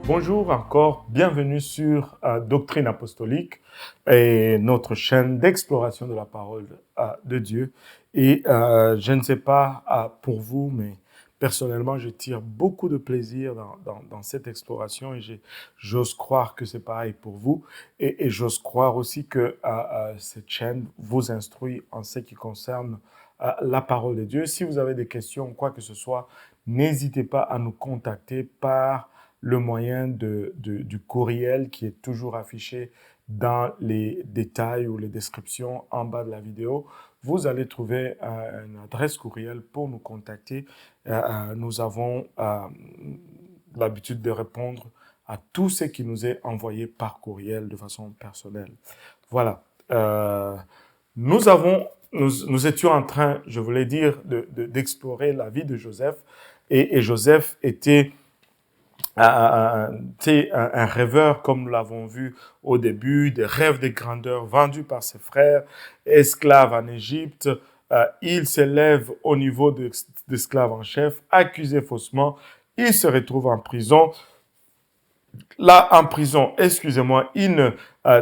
Bonjour encore, bienvenue sur Doctrine Apostolique et notre chaîne d'exploration de la parole de Dieu. Et je ne sais pas pour vous, mais personnellement, je tire beaucoup de plaisir dans cette exploration et j'ose croire que c'est pareil pour vous. Et j'ose croire aussi que cette chaîne vous instruit en ce qui concerne la parole de Dieu. Si vous avez des questions, quoi que ce soit, n'hésitez pas à nous contacter par le moyen du courriel qui est toujours affiché dans les détails ou les descriptions en bas de la vidéo. Vous allez trouver une adresse courriel pour nous contacter. Nous avons l'habitude de répondre à tout ce qui nous est envoyé par courriel de façon personnelle. Voilà. Nous étions en train, je voulais dire, d'explorer la vie de Joseph. Et Joseph était un rêveur, comme nous l'avons vu au début, des rêves de grandeur vendus par ses frères, esclaves en Égypte. Il s'élève au niveau d'esclave en chef, accusé faussement. Il se retrouve en prison. Là, en prison, excusez-moi, il ne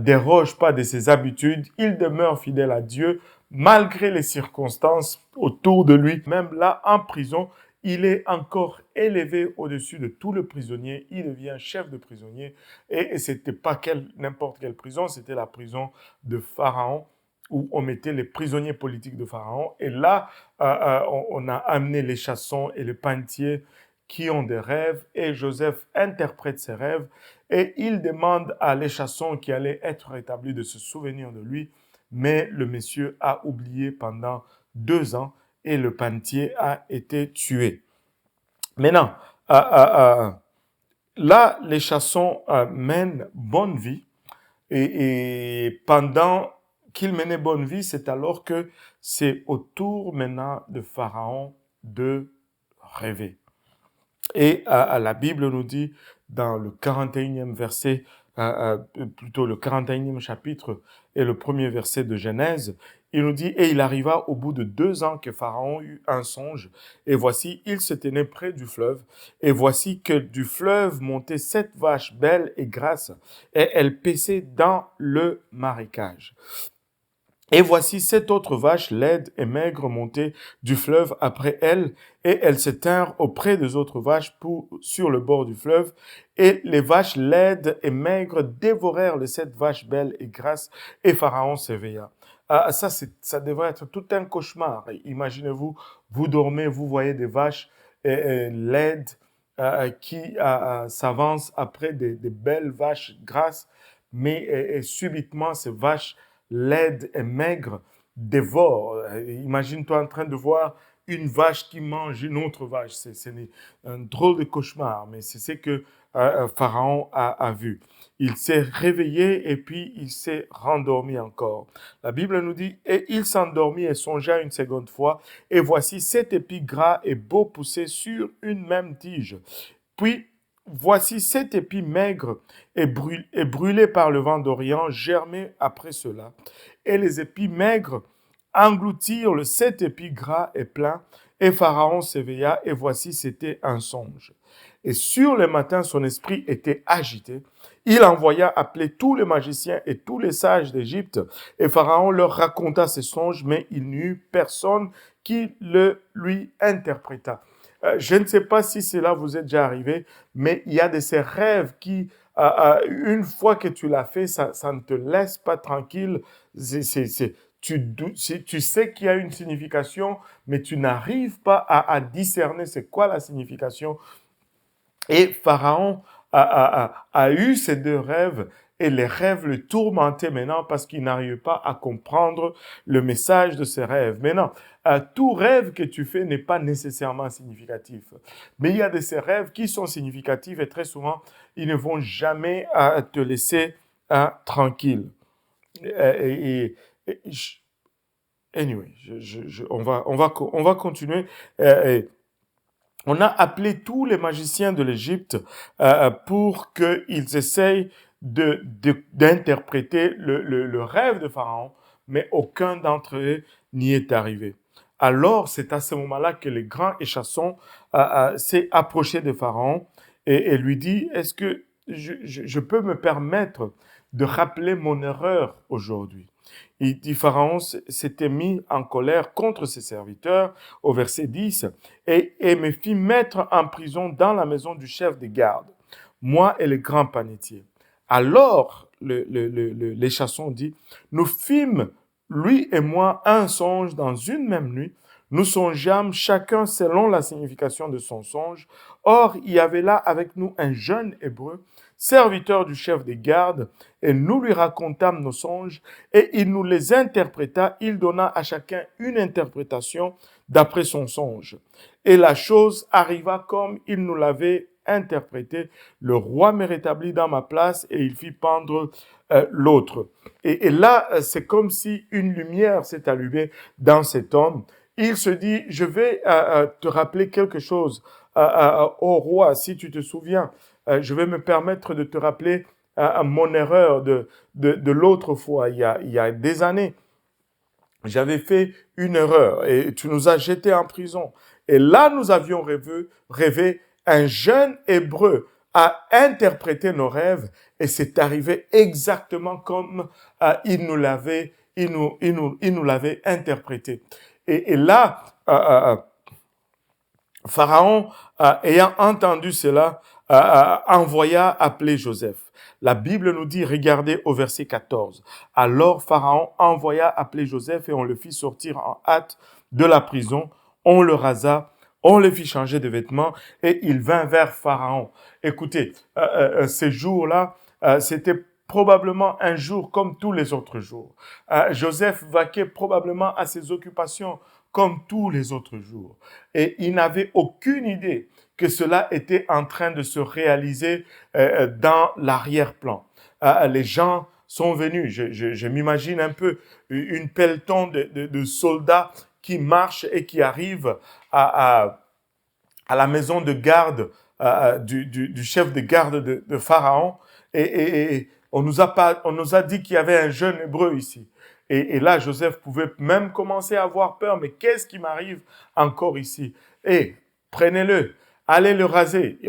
déroge pas de ses habitudes. Il demeure fidèle à Dieu malgré les circonstances autour de lui. Même là, en prison, il est encore élevé au-dessus de tous les prisonniers. Il devient chef de prisonnier. Et ce n'était pas n'importe quelle prison, c'était la prison de Pharaon, où on mettait les prisonniers politiques de Pharaon. Et là, on a amené les chassons et les panetiers qui ont des rêves, et Joseph interprète ses rêves, et il demande à l'échasson qui allait être rétabli de se souvenir de lui, mais le monsieur a oublié pendant 2 ans, et le panetier a été tué. Maintenant, là, les chassons mènent bonne vie, et pendant qu'ils menaient bonne vie, c'est alors que c'est au tour maintenant de Pharaon de rêver. Et la Bible nous dit dans le 41e verset, plutôt le 41e chapitre et le premier verset de Genèse, il nous dit « Et il arriva au bout de 2 ans que Pharaon eut un songe, et voici, il se tenait près du fleuve, et voici que du fleuve montaient 7 vaches belles et grasses, et elles paissaient dans le marécage. Et voici 7 autres vaches laides et maigres montaient du fleuve après elles, et elles se tinrent auprès des autres vaches sur le bord du fleuve. Et les vaches laides et maigres dévorèrent les 7 vaches belles et grasses, et Pharaon s'éveilla. Ça devrait être tout un cauchemar. Imaginez-vous, vous dormez, vous voyez des vaches laides qui s'avancent après des belles vaches grasses, mais subitement ces vaches laides et maigres dévorent. Imagine-toi en train de voir une vache qui mange une autre vache. C'est un drôle de cauchemar, mais c'est ce que Pharaon a vu. Il s'est réveillé et puis il s'est rendormi encore. La Bible nous dit, et il s'endormit et songea une seconde fois, et voici 7 épis gras et beaux poussaient sur une même tige. Puis, voici 7 épis maigres et brûlés par le vent d'Orient germaient après cela. Et les épis maigres engloutirent le 7 épis gras et pleins. Et Pharaon s'éveilla, et voici, c'était un songe. Et sur le matin, son esprit était agité. Il envoya appeler tous les magiciens et tous les sages d'Égypte. Et Pharaon leur raconta ses songes, mais il n'y eut personne qui le lui interpréta. Je ne sais pas si cela vous est déjà arrivé, mais il y a de ces rêves qui, une fois que tu l'as fait, ça ne te laisse pas tranquille. Tu sais qu'il y a une signification, mais tu n'arrives pas à discerner c'est quoi la signification. Et Pharaon a eu ces 2 rêves, et les rêves le tourmentaient maintenant parce qu'il n'arrivait pas à comprendre le message de ses rêves. Maintenant, tout rêve que tu fais n'est pas nécessairement significatif. Mais il y a de ces rêves qui sont significatifs, et très souvent, ils ne vont jamais te laisser tranquille. Anyway, on va continuer. On a appelé tous les magiciens de l'Égypte pour qu'ils essayent d'interpréter le rêve de Pharaon, mais aucun d'entre eux n'y est arrivé. Alors, c'est à ce moment-là que le grand échasson s'est approché de Pharaon, et lui dit, est-ce que je peux me permettre de rappeler mon erreur aujourd'hui? Il dit, Pharaon s'était mis en colère contre ses serviteurs, au verset 10, et me fit mettre en prison dans la maison du chef des gardes, moi et le grand panetier. Alors, les chassons dit, nous fîmes, lui et moi, un songe dans une même nuit. Nous songeâmes chacun selon la signification de son songe. Or, il y avait là avec nous un jeune hébreu, serviteur du chef des gardes, et nous lui racontâmes nos songes, et il nous les interpréta. Il donna à chacun une interprétation d'après son songe. Et la chose arriva comme il nous l'avait interprété. Le roi me rétablit dans ma place et il fit pendre l'autre. Et là, c'est comme si une lumière s'est allumée dans cet homme. Il se dit, je vais te rappeler quelque chose, au roi, si tu te souviens. Je vais me permettre de te rappeler mon erreur de l'autre fois, il y a des années. J'avais fait une erreur et tu nous as jetés en prison. Et là, nous avions rêvé un jeune hébreu a interprété nos rêves et c'est arrivé exactement comme il nous l'avait interprété. Et là, Pharaon, ayant entendu cela, envoya appeler Joseph. La Bible nous dit, regardez au verset 14. Alors Pharaon envoya appeler Joseph et on le fit sortir en hâte de la prison. On le rasa, on le fit changer de vêtements et il vint vers Pharaon. Écoutez, ces jours-là, c'était probablement un jour comme tous les autres jours. Joseph vaquait probablement à ses occupations comme tous les autres jours. Et il n'avait aucune idée que cela était en train de se réaliser dans l'arrière-plan. Les gens sont venus, je m'imagine un peu une peloton de soldats qui marchent et qui arrivent à la maison de garde du chef de garde de Pharaon et on nous a dit qu'il y avait un jeune hébreu ici. Et là, Joseph pouvait même commencer à avoir peur. Mais qu'est-ce qui m'arrive encore ici? Et prenez-le, allez le raser.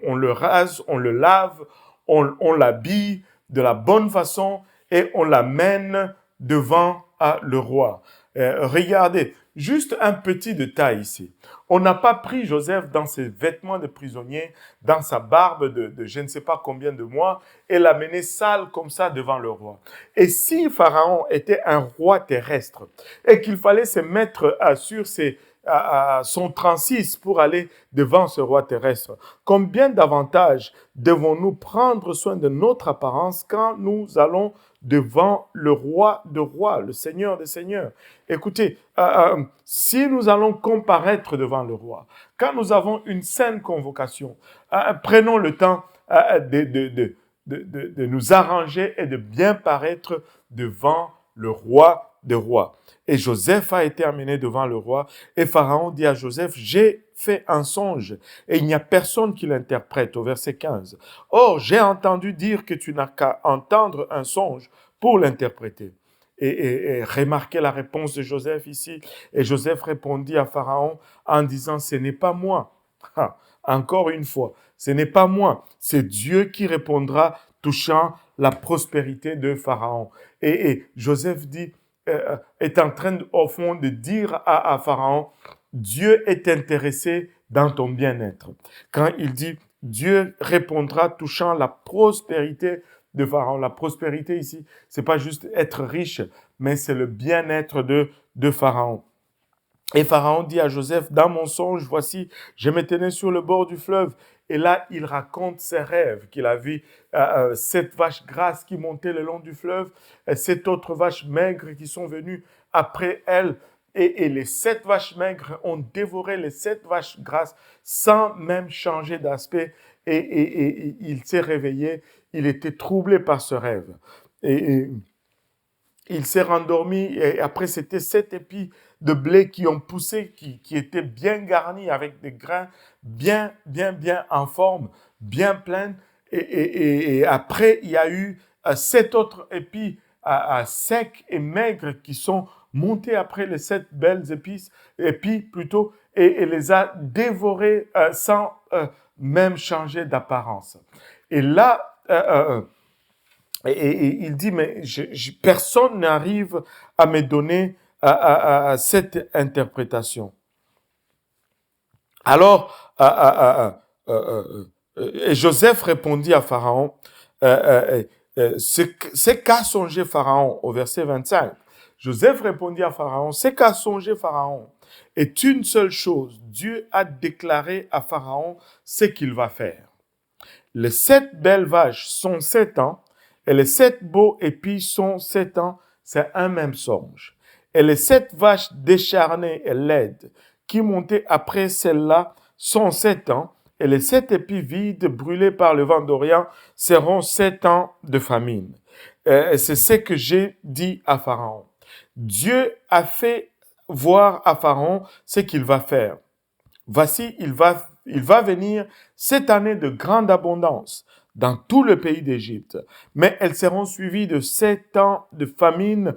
On le rase, on le lave, on l'habille de la bonne façon et on l'amène devant le roi. Regardez, juste un petit détail ici. On n'a pas pris Joseph dans ses vêtements de prisonnier, dans sa barbe de je ne sais pas combien de mois, et l'amener sale comme ça devant le roi. Et si Pharaon était un roi terrestre et qu'il fallait se mettre sur son transis pour aller devant ce roi terrestre, combien davantage devons-nous prendre soin de notre apparence quand nous allons devant le roi de rois, le Seigneur des seigneurs? Écoutez, si nous allons comparaître devant le roi, quand nous avons une saine convocation, prenons le temps de nous arranger et de bien paraître devant le roi des rois. Et Joseph a été amené devant le roi et Pharaon dit à Joseph, j'ai fait un songe et il n'y a personne qui l'interprète au verset 15. Or, j'ai entendu dire que tu n'as qu'à entendre un songe pour l'interpréter. Et remarquez la réponse de Joseph ici. Et Joseph répondit à Pharaon en disant, ce n'est pas moi. Encore une fois, ce n'est pas moi, c'est Dieu qui répondra touchant la prospérité de Pharaon. Et Joseph dit, est en train au fond de dire à Pharaon, Dieu est intéressé dans ton bien-être. Quand il dit, Dieu répondra touchant la prospérité de Pharaon. La prospérité ici, c'est pas juste être riche, mais c'est le bien-être de Pharaon. Et Pharaon dit à Joseph, dans mon songe, voici, je me tenais sur le bord du fleuve. Et là, il raconte ses rêves, qu'il a vu cette vache grasse qui montait le long du fleuve, et cette autre vache maigre qui sont venues après elle. Et les 7 vaches maigres ont dévoré les 7 vaches grasses sans même changer d'aspect. Et il s'est réveillé, il était troublé par ce rêve. Et il s'est rendormi et après c'était 7 épis de blé qui ont poussé, qui étaient bien garnis avec des grains bien en forme, bien pleins. Et après, il y a eu 7 autres épis secs et maigres qui sont montés après les 7 belles épis plutôt, et les a dévorés sans même changer d'apparence. Et là, et il dit, mais personne n'arrive à me donner cette interprétation. Alors, et Joseph répondit à Pharaon, c'est qu'a songé Pharaon, au verset 25. Joseph répondit à Pharaon, c'est qu'a songé Pharaon est une seule chose. Dieu a déclaré à Pharaon ce qu'il va faire. Les 7 belles vaches sont 7 ans, et les 7 beaux épis sont 7 ans, c'est un même songe. Et les 7 vaches décharnées et laides qui montaient après celles-là sont 7 ans, et les 7 épis vides brûlés par le vent d'Orient seront 7 ans de famine. C'est ce que j'ai dit à Pharaon. Dieu a fait voir à Pharaon ce qu'il va faire. Voici, il va venir cette année de grande abondance dans tout le pays d'Égypte, mais elles seront suivies de 7 ans de famine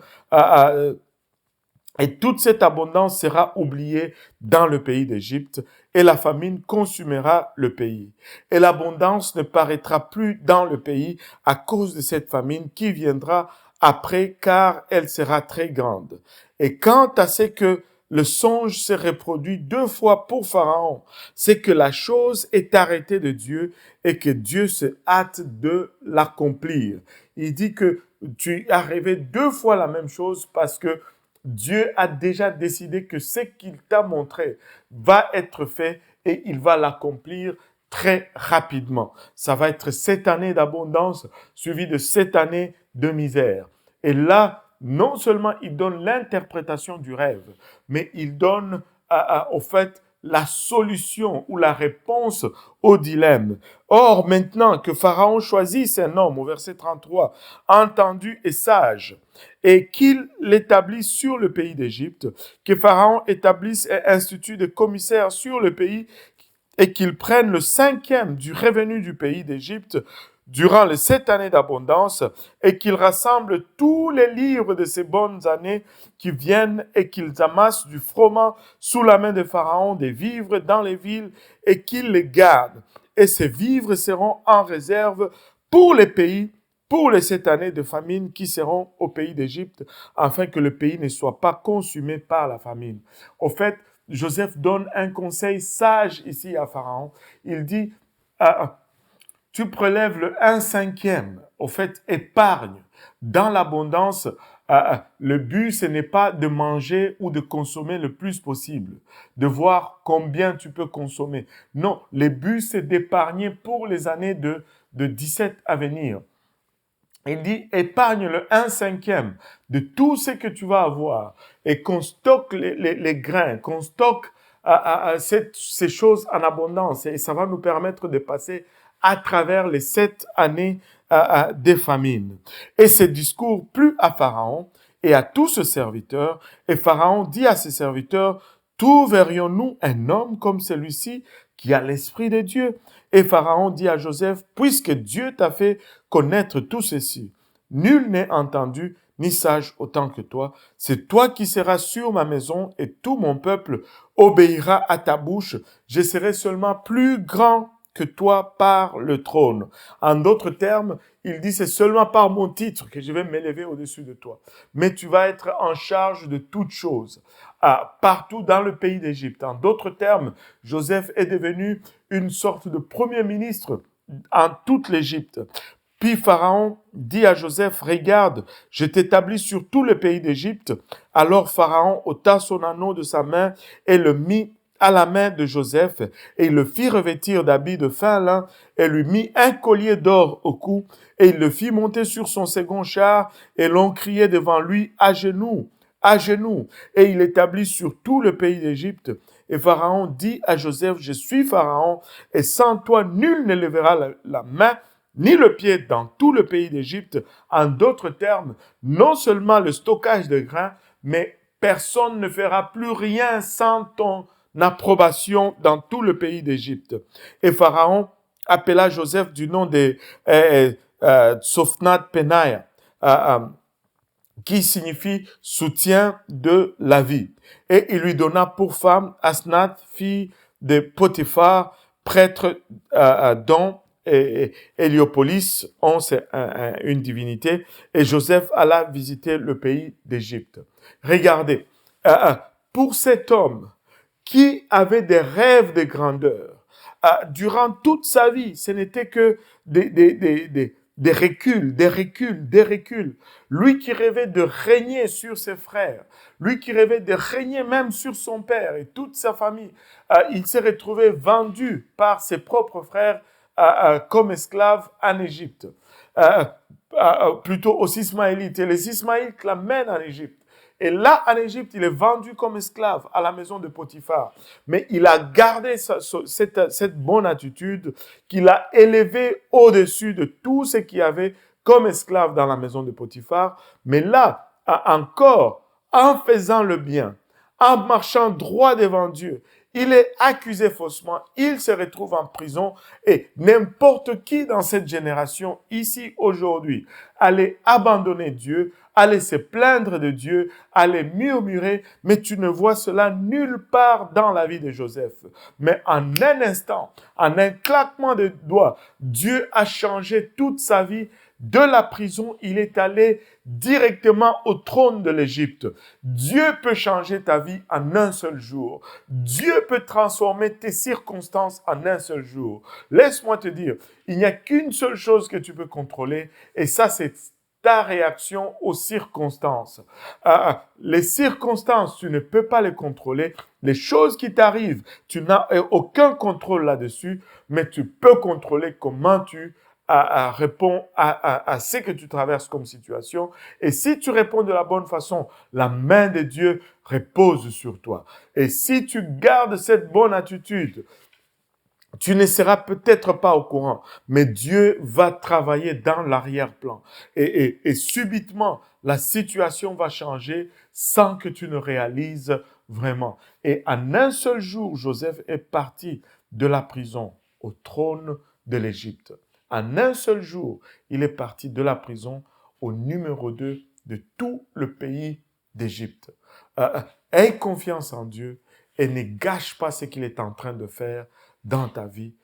et toute cette abondance sera oubliée dans le pays d'Égypte et la famine consumera le pays. Et l'abondance ne paraîtra plus dans le pays à cause de cette famine qui viendra après car elle sera très grande. Et quant à ce que le songe se reproduit 2 fois pour Pharaon, c'est que la chose est arrêtée de Dieu et que Dieu se hâte de l'accomplir. Il dit que tu as rêvé 2 fois la même chose parce que Dieu a déjà décidé que ce qu'il t'a montré va être fait et il va l'accomplir très rapidement. Ça va être 7 années d'abondance suivies de 7 années de misère. Et là, non seulement il donne l'interprétation du rêve, mais il donne au fait la solution ou la réponse au dilemme. Or, maintenant que Pharaon choisisse un homme, au verset 33, entendu et sage, et qu'il l'établisse sur le pays d'Égypte, que Pharaon établisse un institut de commissaires sur le pays et qu'il prenne le 5e du revenu du pays d'Égypte durant les 7 années d'abondance et qu'il rassemble tous les livres de ces bonnes années qui viennent et qu'ils amassent du froment sous la main de Pharaon, des vivres dans les villes et qu'il les garde. Et ces vivres seront en réserve pour les pays, pour les 7 années de famine qui seront au pays d'Égypte, afin que le pays ne soit pas consumé par la famine. Au fait, Joseph donne un conseil sage ici à Pharaon. Il dit, tu prélèves le 1/5. Au fait, épargne. Dans l'abondance, le but, ce n'est pas de manger ou de consommer le plus possible, de voir combien tu peux consommer. Non, le but, c'est d'épargner pour les années de 17 à venir. Il dit, épargne le 1/5 de tout ce que tu vas avoir et qu'on stocke les grains, qu'on stocke ces choses en abondance et ça va nous permettre de passer à travers les 7 années des famines. Et ce discours plut à Pharaon et à tous ses serviteurs. Et Pharaon dit à ses serviteurs, trouverions-nous un homme comme celui-ci qui a l'esprit de Dieu? Et Pharaon dit à Joseph, puisque Dieu t'a fait connaître tout ceci, nul n'est entendu ni sage autant que toi. C'est toi qui seras sur ma maison et tout mon peuple obéira à ta bouche. Je serai seulement plus grand que toi par le trône. En d'autres termes, il dit, c'est seulement par mon titre que je vais m'élever au-dessus de toi. Mais tu vas être en charge de toutes choses, partout dans le pays d'Égypte. En d'autres termes, Joseph est devenu une sorte de premier ministre en toute l'Égypte. Puis Pharaon dit à Joseph, regarde, je t'établis sur tout le pays d'Égypte. Alors Pharaon ôta son anneau de sa main et le mit à la main de Joseph, et il le fit revêtir d'habits de fin lin, et lui mit un collier d'or au cou, et il le fit monter sur son second char, et l'on criait devant lui, à genoux, et il établit sur tout le pays d'Égypte. Et Pharaon dit à Joseph, je suis Pharaon, et sans toi, nul ne lèvera la main, ni le pied dans tout le pays d'Égypte. En d'autres termes, non seulement le stockage de grains, mais personne ne fera plus rien sans ton approbation dans tout le pays d'Égypte. Et Pharaon appela Joseph du nom de Tsophnath Penaïa, qui signifie soutien de la vie. Et il lui donna pour femme Asnath, fille de Potiphar, prêtres dont Héliopolis ont une divinité, et Joseph alla visiter le pays d'Égypte. Regardez, pour cet homme qui avait des rêves de grandeur, durant toute sa vie, ce n'était que des reculs, des reculs, des reculs. Lui qui rêvait de régner sur ses frères, lui qui rêvait de régner même sur son père et toute sa famille, il s'est retrouvé vendu par ses propres frères comme esclave en Égypte. Plutôt aux Ismaélites. Et les Ismaélites l'amènent en Égypte. Et là, en Égypte, il est vendu comme esclave à la maison de Potiphar. Mais il a gardé cette bonne attitude qu'il a élevée au-dessus de tout ce qu'il y avait comme esclave dans la maison de Potiphar. Mais là, encore, en faisant le bien, en marchant droit devant Dieu, il est accusé faussement, il se retrouve en prison et n'importe qui dans cette génération, ici, aujourd'hui, allait abandonner Dieu, allait se plaindre de Dieu, allait murmurer, mais tu ne vois cela nulle part dans la vie de Joseph. Mais en un instant, en un claquement de doigts, Dieu a changé toute sa vie. De la prison, il est allé directement au trône de l'Égypte. Dieu peut changer ta vie en un seul jour. Dieu peut transformer tes circonstances en un seul jour. Laisse-moi te dire, il n'y a qu'une seule chose que tu peux contrôler, et ça, c'est ta réaction aux circonstances. Les circonstances, tu ne peux pas les contrôler. Les choses qui t'arrivent, tu n'as aucun contrôle là-dessus, mais tu peux contrôler comment tu réponds à ce que tu traverses comme situation. Et si tu réponds de la bonne façon, la main de Dieu repose sur toi. Et si tu gardes cette bonne attitude, tu ne seras peut-être pas au courant, mais Dieu va travailler dans l'arrière-plan. Et subitement, la situation va changer sans que tu ne réalises vraiment. Et en un seul jour, Joseph est parti de la prison au trône de l'Égypte. En un seul jour, il est parti de la prison au numéro 2 de tout le pays d'Égypte. Aie confiance en Dieu et ne gâche pas ce qu'il est en train de faire dans ta vie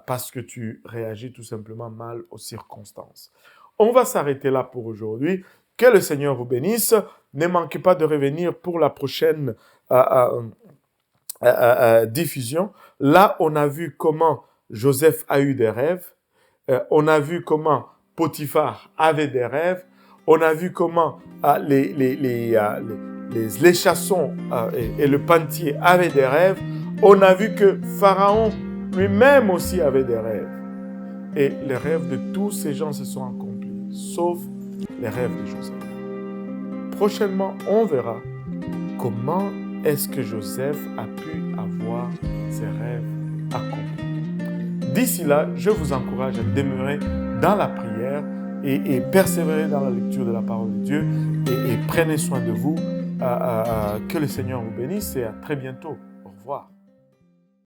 parce que tu réagis tout simplement mal aux circonstances. On va s'arrêter là pour aujourd'hui. Que le Seigneur vous bénisse. Ne manquez pas de revenir pour la prochaine diffusion. Là, on a vu comment Joseph a eu des rêves. On a vu comment Potiphar avait des rêves. On a vu comment les chassons et le pantier avaient des rêves. On a vu que Pharaon lui-même aussi avait des rêves. Et les rêves de tous ces gens se sont accomplis, sauf les rêves de Joseph. Prochainement, on verra comment est-ce que Joseph a pu avoir ses rêves accomplis. D'ici là, je vous encourage à demeurer dans la prière et persévérer dans la lecture de la parole de Dieu et prenez soin de vous. Que le Seigneur vous bénisse et à très bientôt. Au revoir.